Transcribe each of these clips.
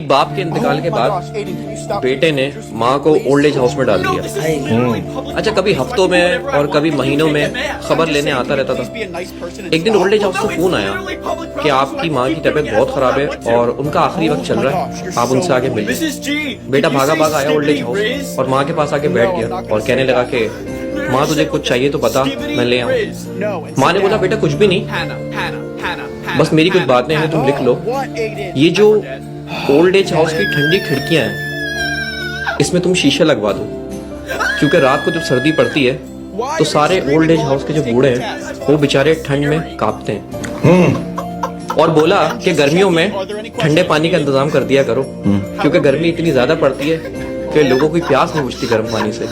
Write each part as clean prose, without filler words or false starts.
बाप के इंतकाल के बाद बेटे ने माँ को ओल्ड एज हाउस में डाल दिया। अच्छा, कभी हफ्तों में और कभी महीनों में खबर लेने आता रहता था। एक दिन ओल्ड एज हाउस से फोन आया कि आपकी माँ की तबीयत बहुत खराब है और उनका आखिरी वक्त चल रहा है, आप उनसे आके मिलिए। बेटा भागा भागा आया ओल्ड एज हाउस और माँ के पास आके बैठ गया और कहने लगा कि माँ तुझे कुछ चाहिए तो बता, मैं ले आऊँ। माँ ने बोला बेटा कुछ भी नहीं, बस मेरी कुछ बातें हैं, तुम लिख लो। ये जो ओल्ड एज हाउस की ठंडी खिड़कियां हैं, इसमें तुम शीशे लगवा दो, क्योंकि रात को जब सर्दी पड़ती है तो सारे ओल्ड एज हाउस के जो बूढ़े हैं वो बेचारे ठंड में कांपते हैं। और बोला कि गर्मियों में ठंडे पानी का इंतजाम कर दिया करो, क्योंकि गर्मी इतनी ज्यादा पड़ती है कि लोगों की प्यास नहीं बुझती गर्म पानी से।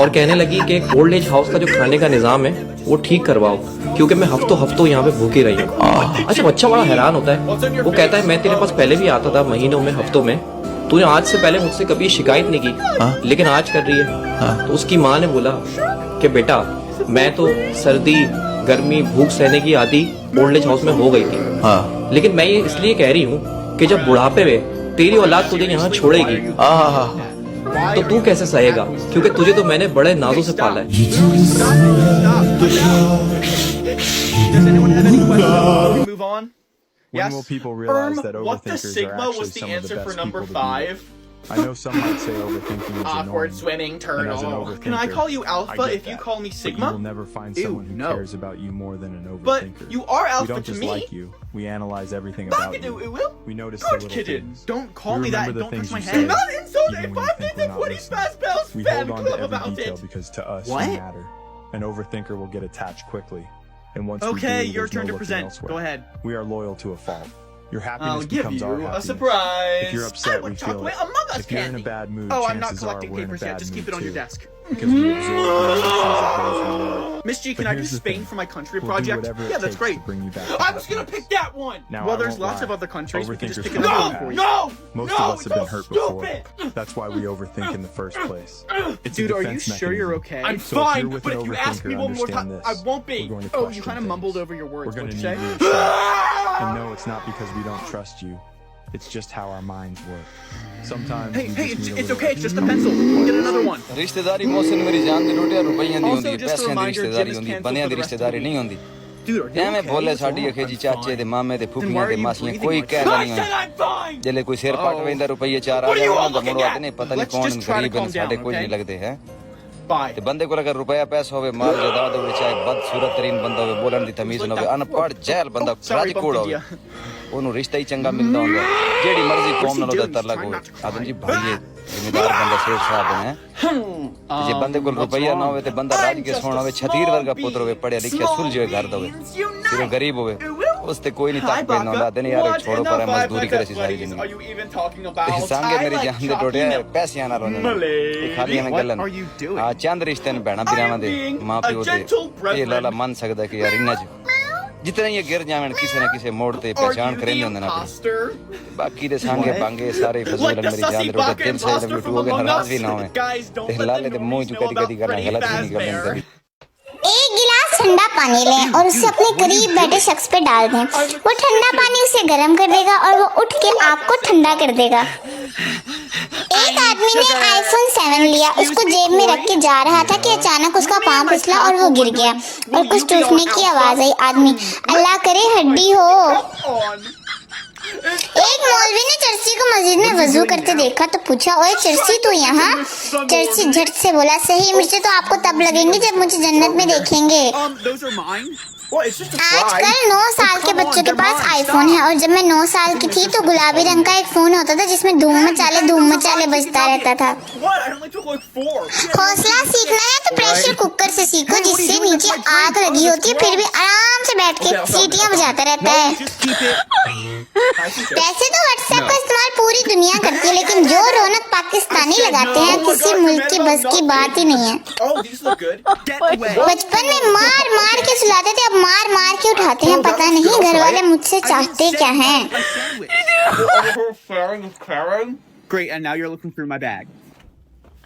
और कहने लगी कि ओल्ड एज हाउस का जो खाने का निजाम है वो ठीक करवाओ, क्योंकि मैं हफ्तों हफ्तों यहाँ पे भूखी रही हूँ। अच्छा, बच्चा बड़ा हैरान होता है। वो कहता है मैं तेरे पास पहले भी आता था महीनों में, हफ्तों में, तूने आज से पहले मुझसे कभी शिकायत नहीं की, लेकिन आज कर रही है। तो उसकी माँ ने बोला कि बेटा मैं तो सर्दी गर्मी भूख सहने की आदि ओल्ड एज हाउस में हो गई थी, लेकिन मैं ये इसलिए कह रही हूँ कि जब बुढ़ापे में तेरी औलाद तुझे यहाँ छोड़ेगी तो तू कैसे सहेगा, क्योंकि तुझे तो मैंने बड़े नाजों से पाला है। Move on. When Yes. will people realize that What the overthinkers are sigma actually was the some of the answer for best number people to be 5? with? I know some might say overthinking is Awkward annoying. swimming And turtle. as an Can I overthinker, call you I alpha get if you that. call me But sigma? you will never find Ew, someone who no. cares about you more than an But overthinker. you are We alpha don't to just me. like you. We analyze everything about you. We notice the Good little kid. things. Don't call We me that. remember the Don't touch things my you head. say, Not insulting even when you 5 think minutes we're of not 40 listening. Fast Bells We fan hold on to club every about detail it. because to us What? you matter. An overthinker will get attached quickly. And once we Okay, do, your there's no turn to looking present. elsewhere. Go ahead. We are loyal to a fault. Your I'll happiness give becomes our you a happiness. surprise. If you're I upset, want we feel chocolate it. Among Us If you're in a candy. bad mood, Oh, I'm not chances are collecting we're in a papers yet. bad Just keep mood it on your too. desk. Because we absorb the emotions of those we love. Miss G, But can I do here's the Spain thing. for my country We'll do project? whatever it Yeah, that's takes great. to bring you back to I was gonna happiness. pick that one. Now, Well, I there's won't lots lie. of other countries. We can just pick Overthinkers another can one for be you. bad. No! Most of us have been hurt Stupid! before. That's why we overthink in the first place. It's Dude, a are you defense sure you're mechanism. okay? I'm So if fine, you're with but an if you ask me overthinker, one more time, understand I this. won't be. We're going to Oh, you question kind of things. mumbled over your words. We're going What'd to you need say? reassurance. And no, it's not because we don't trust you. It's just how our minds work. Sometimes Hey, we hey, just need a it's little okay. It's just a pencil. You can get another one. रिश्तेदारी मौसम मेरी जान दी रोटियां रुपइयां दी Also, होंदी है just a पैसियां the reminder, रिश्तेदारी Jim is होंदी cancelled बनियां for the the rest of the रिश्तेदारी week. नहीं होंदी Dude, are you ਐਵੇਂ okay? बोले What's साडी wrong? अखेजी I'm चाचे दे fine. मामे दे Then फुफियां why they are you मासियां breathing कोई like कह that? नहीं I said होंदी I'm fine. जेले कोई सिर पट वेंदा रुपये चार आ What are you जाए all ना looking मुड़ो at? आते नहीं पता नहीं Let's कौन just try to गरीब calm हैं साडे down, कुछ okay? नहीं लगते हैं Bye. ते बंदे को अगर रुपया पैसा होवे माल जायदाद होवे चाहे बदसूरत तरीन बंदा होवे बोलन दी तमीज न होवे अनपढ़ जहल बंदा sorry, राजकूड़ bumped होवे into ਉਹਨੂੰ ਰਿਸ਼ਤਾ ਹੀ ਚੰਗਾ ਮਿਲਦਾ ਹੁੰਦਾ ਜਿਹੜੀ ਮਰਜ਼ੀ What's ਕੌਮ he ਨਾਲ ਉਹਦਾ doing? ਤਰਲਾ He's trying ਹੋਵੇ not to cry. ਆਦਮ ਜੀ ਭਾਈਏ ਜ਼ਿੰਮੇਦਾਰ ਬੰਦਾ ਸੇਠ ਸਾਹਿਬ ਨੇ ਜੇ ਬੰਦੇ ਕੋਲ ਰੁਪਈਆ ਨਾ ਹੋਵੇ ਤੇ ਬੰਦਾ ਰਾਜ ਕੇ ਸੋਹਣਾ ਹੋਵੇ ਛਤੀਰ ਵਰਗਾ ਪੁੱਤਰ ਹੋਵੇ ਪੜਿਆ ਲਿਖਿਆ ਸੁਲਝੇ ਘਰ ਦਾ ਹੋਵੇ ਫਿਰ ਉਹ ਗਰੀਬ ਹੋਵੇ ਉਸ ਤੇ ਕੋਈ ਨਹੀਂ ਤੱਕ ਪੈਂਦਾ ਹੁੰਦਾ ਤੇ ਨਹੀਂ ਯਾਰ ਛੋੜੋ ਪਰ ਮਜ਼ਦੂਰੀ ਕਰੇ ਸੀ ਸਾਰੀ Are ਜ਼ਿੰਦਗੀ you even talking about? ਇਹ ਸੰਗੇ ਮੇਰੀ I like ਜਾਨ ਦੇ chalky ਟੋਟਿਆ milk. ਪੈਸਿਆਂ ਨਾਲ ਉਹਨਾਂ ਨੇ ਇਹ ਖਾਲੀਆਂ ਨੇ What ਗੱਲਾਂ are you doing? ਆ ਚੰਦ ਰਿਸ਼ਤੇ ਨੇ ਭੈਣਾ ਬਿਰਾਵਾਂ ਦੇ being ਮਾਂ ਪਿਓ a ਦੇ gentle ਇਹ ਲਾਲਾ brethren. ਮੰਨ ਸਕਦਾ ਕਿ ਯਾਰ ਇੰਨਾ ਚ ਜਿਤਨੇ ਇਹ ਗਿਰ ਜਾਵਣ ਕਿਸੇ ਨਾ ਕਿਸੇ ਮੋੜ ਤੇ Are ਪਛਾਣ you ਕਰੇ the ਹੁੰਦੇ ਨਾ imposter? ਬਾਕੀ ਦੇ ਸੰਗੇ ਬਾਂਗੇ ਸਾਰੇ ਫਜ਼ੂਲ Like the ਮੇਰੀ ਜਾਨ sussy ਦੇ ਰੋਟੇ baka ਤਿੰਨ ਸਾਈਡ imposter ਵੀ from ਟੂਗੇ Among ਨਾਰਾਜ਼ Us? ਵੀ ਨਾ ਹੋਵੇ Guys, don't ਤੇ let ਲਾਲੇ the ਦੇ ਮੂੰਹ normies ਚ know ਕਦੀ ਕਦੀ about ਗੱਲਾਂ Freddy ਗਲਤ ਵੀ निकल Fazbear. कभी एक गिलास ठंडा पानी लें और उसे अपने करीब बैठे शख्स पे डाल दें। वो ठंडा पानी उसे गर्म कर देगा और वो उठ के आपको ठंडा कर देगा। एक आदमी ने आईफोन 7 लिया, उसको जेब में रख के जा रहा था कि अचानक उसका पाँव फिसला और वो गिर गया और कुछ टूटने की आवाज आई। आदमी अल्लाह करे हड्डी हो। एक मौलवी ने चर्ची को मस्जिद में वजू करते देखा तो पूछा, ओए चर्ची तू यहाँ? चर्ची झट से बोला, सही मिर्चे तो आपको तब लगेंगे जब मुझे जन्नत में देखेंगे। Those are mine. Well, it's just a fry. आजकल 9 साल Oh, के come बच्चों on, के they're पास mine. IPhone Stop. है और जब मैं 9 साल की थी तो गुलाबी रंग का एक फोन होता था जिसमें धूम मचाले बजता रहता था। What? I only took like 4. हौसला सीखना है तो प्रेशर कुकर से सीखो जिससे नीचे आग लगी होती है फिर भी आराम से बैठ के सीटियां बजाता रहता है। Just keep it. वैसे तो व्हाट्सएप का इस्तेमाल पूरी दुनिया करती है लेकिन जो रौनक पाकिस्तानी लगाते हैं किसी मुल्क की बस की बात ही नहीं है। Oh, these look good. Get away. बचपन में मार मार के सुलाते थे, अब मार मार के उठाते हैं। पता नहीं घर वाले मुझसे चाहते क्या हैं। Great, and now you're looking through my bag.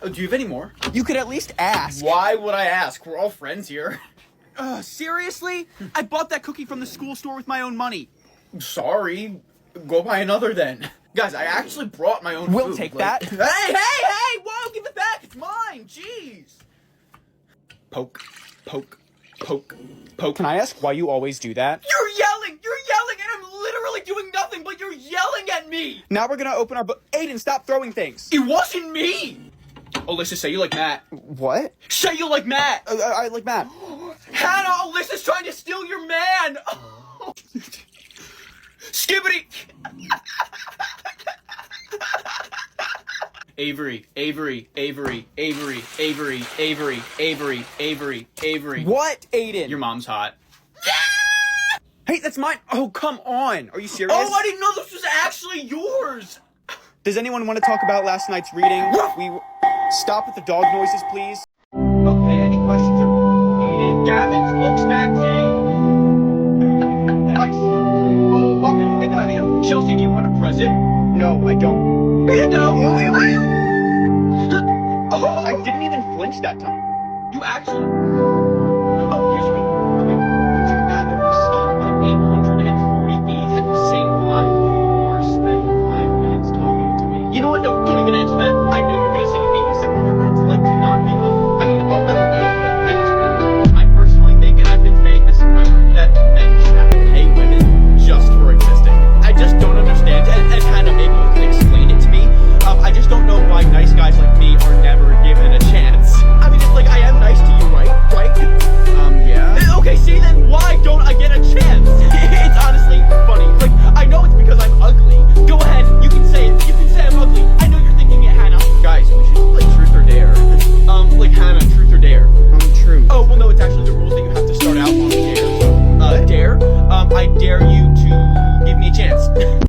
Oh, do you have any more? You could at least ask. Why would I ask? We're all friends here. Seriously? I bought that cookie from the school store with my own money. Sorry. Go buy another then. Guys, I actually brought my own food. We'll take that. Hey! Whoa, give it back. It's mine. Jeez. Poke. Can I ask why you always do that? You're yelling, and I'm literally doing nothing, but you're yelling at me. Now we're gonna open our book. Aiden, stop throwing things. It wasn't me. Alyssa, say you like Matt. What? Say you like Matt. I like Matt. Hannah, Alyssa's trying to steal your man. Skibbity. Avery. What, Aiden? Your mom's hot. Hey, that's mine. Oh, come on. Are you serious? Oh, I didn't know this was actually yours. Does anyone want to talk about last night's reading? Stop with the dog noises, please. Okay, any questions? Aiden, Gavin, folks back Chelsea, do you want a present? No, I don't. No. Oh, I didn't even flinch that time. You actually... Oh, here's me. Okay. Now that we stopped like 840 feet at the same time, or spent 5 minutes talking to me. You know what? No, don't even answer that. I knew you were going to say things that were like to not be on. I mean, I personally think, and I've been saying this forever, that men should have to pay women just for existing. I just don't understand, and kind of maybe you can explain it to me. I just don't know why nice guys like me are never given a chance. I mean, it's like I am nice to you, right? Yeah. Okay, see then, why don't I get a chance? It's honestly funny. Like, I know it's because I'm ugly. Go ahead, you can say it. You can say I'm ugly. I know you're thinking it, Hannah. Guys, we should play Truth or Dare. Like Hannah, Truth or Dare. True. Oh, well, no, it's actually the rules that you have to start out on Dare. Dare? I dare you to give me a chance.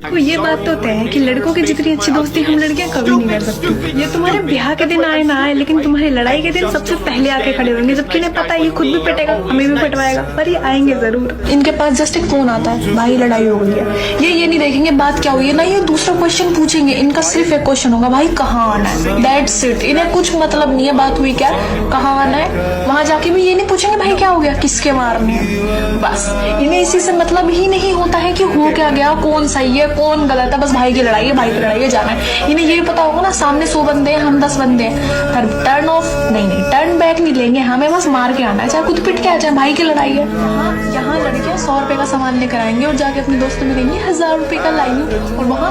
तो ये बात तो तय है कि लड़कों की जितनी अच्छी दोस्ती हम लड़कियां कभी नहीं कर सकती। ये तुम्हारे ब्याह के दिन आए ना आए, लेकिन तुम्हारी लड़ाई के दिन सबसे पहले आके खड़े होंगे, जबकि इन्हें पता है ये खुद भी पिटेगा, हमें भी पिटवाएगा, पर ये आएंगे जरूर। इनके पास जस्ट एक फोन आता है, भाई लड़ाई हो गई है। ये नहीं देखेंगे बात क्या हुई है, ना ये दूसरा क्वेश्चन पूछेंगे। इनका सिर्फ एक क्वेश्चन होगा, भाई कहाँ आना है, दैट्स इट। इन्हें कुछ मतलब नहीं है बात हुई क्या, कहाँ आना है। वहां जाके भी ये नहीं पूछेंगे भाई क्या हो गया, किसके मारने हैं। बस इन्हें इसी से मतलब ही नहीं होता है कि हो क्या गया, कौन सही है कौन गलत है। बस भाई की लड़ाई है जाना है। इन्हें ये पता होगा ना सामने 100 बंदे हैं, हम 10 बंदे हैं, पर टर्न ऑफ नहीं टर्न बैक नहीं लेंगे, हमें बस मार के आना है, चाहे खुद पिट के आ जाए। भाई की लड़ाई है। यहाँ लड़कियां 100 रुपए का सामान लेकर आएंगे और जाके अपने दोस्तों में देंगे 1000 रुपए का लाई हूँ, और वहाँ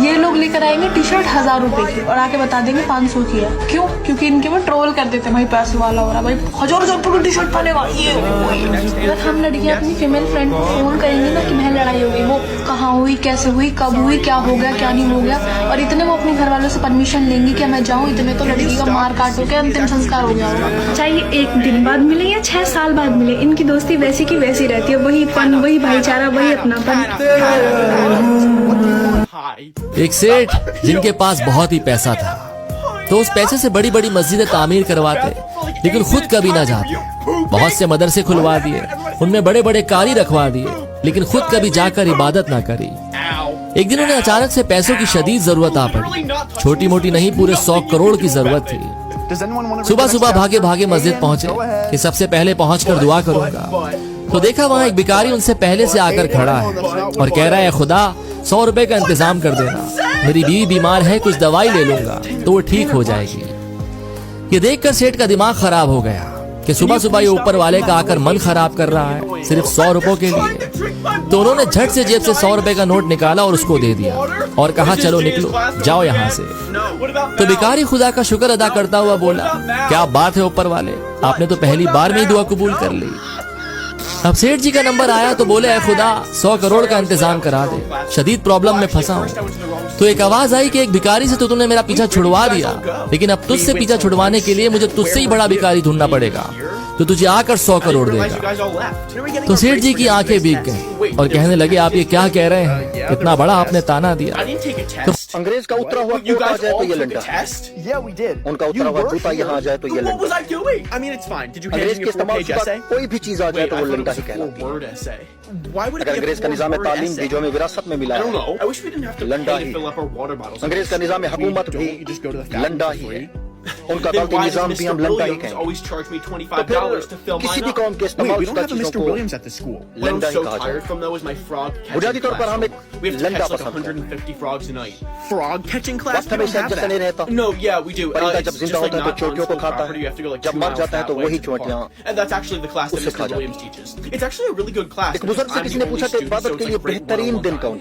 ये लोग लेकर आएंगे टी शर्ट 1000 रुपए की और आके बता देंगे 500 की है। क्यों? क्योंकि इनके वो ट्रोल कर देते हैं, भाई पैसे वाला हो रहा, भाई 1000 रुपए की टी शर्ट पाने वाली है। अगर हम लड़कियां अपनी फीमेल फ्रेंड को फोन करेंगे ना कि बहन लड़ाई हो गई, वो कहाँ हुई, कैसे हुई, कब हुई, क्या हो गया क्या नहीं हो गया, और इतने वो अपने घर वालों से परमिशन लेंगी कि मैं जाऊँ, इतने तो लड़की का मार काट हो के अंतिम संस्कार हो गया होगा। चाहे ये 1 दिन बाद मिले या 6 साल बाद मिले, इनकी दोस्ती वैसी की वैसी रहती है। वही पन, वही भाईचारा, वही अपनापन। एक सेठ जिनके पास बहुत ही पैसा था, तो उस पैसे से बड़ी बड़ी मस्जिदें तामीर करवाते, लेकिन खुद कभी ना जाते। बहुत से मदरसे खुलवा दिए, उनमें बड़े बड़े कारी रखवा दिए, लेकिन खुद कभी जाकर इबादत ना करी। एक दिन उन्हें अचानक से पैसों की शदीद जरूरत आ पड़ी, छोटी मोटी नहीं, पूरे 100 करोड़ की जरूरत थी। सुबह सुबह भागे भागे मस्जिद पहुंचे कि सबसे पहले पहुंचकर दुआ करूंगा, तो देखा वहां एक भिखारी उनसे पहले से आकर खड़ा है और कह रहा है, खुदा 100 रुपए का इंतजाम कर देना, मेरी बीवी बीमार है, कुछ दवाई ले लूंगा तो वो ठीक हो जाएगी। ये देखकर सेठ का दिमाग खराब हो गया कि सुबह सुबह ये ऊपर वाले का आकर मन खराब कर रहा है सिर्फ 100 रुपयों के लिए। तो उन्होंने झट से जेब से 100 रुपए का नोट निकाला और उसको दे दिया और कहा, चलो निकलो, जाओ यहाँ से। तो भिखारी खुदा का शुक्र अदा करता हुआ बोला, क्या बात है ऊपर वाले, आपने तो पहली बार में ही दुआ कबूल कर ली। अब सेठ जी का नंबर आया तो बोले, ऐ खुदा 100 करोड़ का इंतजाम करा दे, शदीद प्रॉब्लम में फंसा हूँ। तो एक आवाज आई कि एक भिखारी से तो तूने मेरा पीछा छुड़वा दिया, लेकिन अब तुझसे पीछा छुड़वाने के लिए मुझे तुझसे ही बड़ा भिखारी ढूंढना पड़ेगा, तो तुझे आकर 100 करोड़ देगा। तो सेठ जी की आंखें भीग गईं और कहने लगे, आप ये क्या कह रहे हैं, इतना बड़ा आपने ताना दिया। तो अंग्रेज का उतरा हुआ कोट आ जाए तो ये लंडा, उनका उतरा हुआ जूता यहाँ आ जाए तो ये लंडा, अंग्रेज के इस्तेमाल शुदा कोई भी चीज आ जाए तो वो लंडा ही कहलाती है। अगर अंग्रेज का निजाम तालीम भी जो हमें विरासत में मिला है लंडा ही, अंग्रेज का निजाम हुकूमत भी लंडा ही है। उनका Then अदालती why does निजाम भी हम Mr. लंडा ही Williams कहेंगे। always charge me तो $25 to फिर fill किसी mine भी up? कौम के Wait, इस्तेमाल we don't शुदा have a चीजों Mr. को Williams at the school. What I'm Landa he so कहा tired जाए। from though is my frog catching बुनियादी तौर पर class. हम एक We have to Landa catch like पसंद करते 150 frogs a night. Frog catching class? वक्त We don't हमेशा have जैसा नहीं that. रहता। No, yeah, we do. परिंदा It's जब just जिंदा like होता है तो not चोटियों को on school खाता property. You have to go like जब 2 मर miles जाता है that तो way वही to the चोटियां park. And that's actually the class that उससे Mr. खा जाता Williams teaches. It's actually a really good class. एक बुजुर्ग से I'm किसी the ने only पूछा कि student, इबादत so के it's लिए like a great बेहतरीन दिन one-on-one कौन